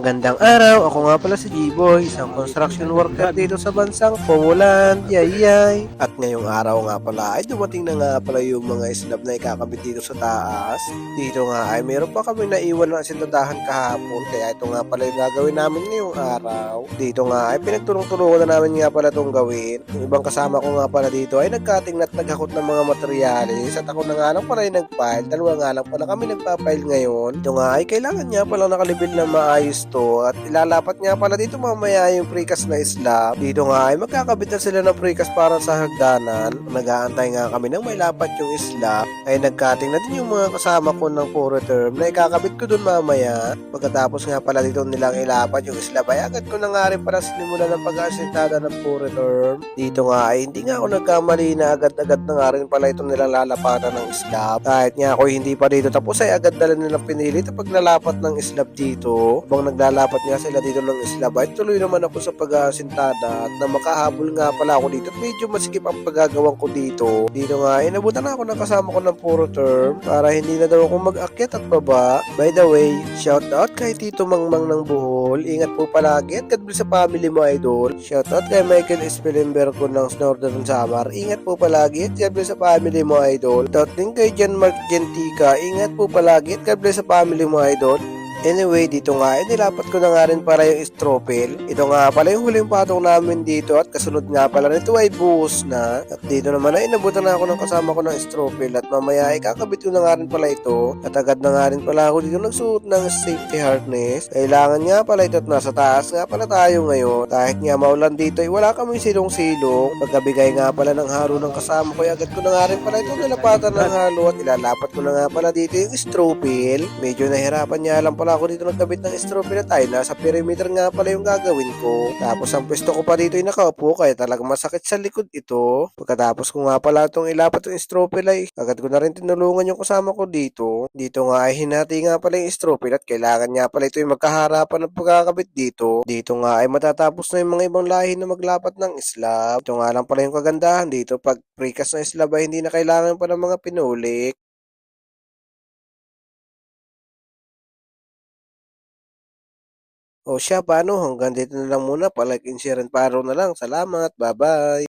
Magandang araw, ako nga pala si G-Boy, isang construction worker dito sa bansang Poland, yay! At ngayong araw nga pala ay dumating na nga pala yung mga slab na ikakabit dito sa taas. Dito nga ay meron pa kami naiwan na sintadahan kahapon, kaya ito nga pala yung gagawin namin ngayong araw. Dito nga ay pinagtulong-tulungan na namin nga pala itong gawin. Yung ibang kasama ko nga pala dito ay nagkating at naghakot ng mga materyales at ako na nga lang pala yung nag-file. Dalawa nga lang pala kami nagpa-file ngayon. Ito nga ay kailangan nga pala nakalibil na maayos to at ilalapat nga pala dito mamaya yung precast na slab. Dito nga ay magkakabit na sila ng precast para sa hagdanan. Nag-aantay nga kami nang may lapat yung slab ay nagkating na din yung mga kasama ko ng puro term na ikakabit ko dun mamaya. Pagkatapos nga pala dito nilang ilapat yung slab ay agad ko na nga rin para sinimula ng pag-asintada ng puro term. Dito nga ay hindi nga ako nagkamali na agad-agad na nga rin pala ito nilang lalapatan ng slab. Kahit nga ako hindi pa dito tapos ay agad dala nilang pinilit ang paglalapat ng slab dito. Habang naglalapat nga sila dito ng slab ay tuloy naman ako sa pag-aasintada at na makahabol nga pala ako dito at medyo masikip ang paggagawang ko dito. Dito nga inabutan na ako ng kasama ko ng puro term para hindi na daw ako mag-akyat at baba. By the way, shout out kay Tito Mangmang ng Bohol. Ingat po palagi at God bless sa family mo, idol. Shout out kay Michael Espelenberg ko ng Northern Samar. Ingat po palagi at God bless sa family mo, idol. Shout din kay John Mark Gentica. Ingat po palagi at God bless sa family mo, idol. Anyway, dito nga, nilapat ko na nga rin para yung stropel. Ito nga pala yung huling patong namin dito at kasunod nga pala nito ay buhos na. At dito naman ay inabutan na ako ng kasama ko ng stropel at mamaya ay kakabit ko na nga rin pala ito. At agad na nga rin pala ako dito nagsuot ng safety harness. Kailangan nga pala ito at nasa taas nga pala tayo ngayon. Kahit nga maulan dito ay wala kaming silong-silong. Pagkabigay nga pala ng halo ng kasama ko ay agad ko na nga rin pala ito nilapatan ng halo at ilalapat ko na nga pala dito yung stropel. Medyo nahirapan niya lang pala ako dito nagkabit ng strobe na tayo. Nasa perimeter nga pala yung gagawin ko. Tapos ang pwesto ko pa dito ay nakaupo kaya talagang masakit sa likod ito. Pagkatapos ko nga pala itong ilapat yung strobe ay agad ko na rin tinulungan yung kasama ko dito. Dito nga ay hinati nga pala yung strobe at kailangan nga pala ito yung magkaharapan ng pagkakabit dito. Dito nga ay matatapos na yung mga ibang lahi na maglapat ng slab. Ito nga lang pala yung kagandahan dito. Pag precast na slab ay hindi na kailangan pa ng mga pinulik. O siya, paano? Hanggang dito na lang muna. Palike and share and follow na lang. Salamat. Bye-bye.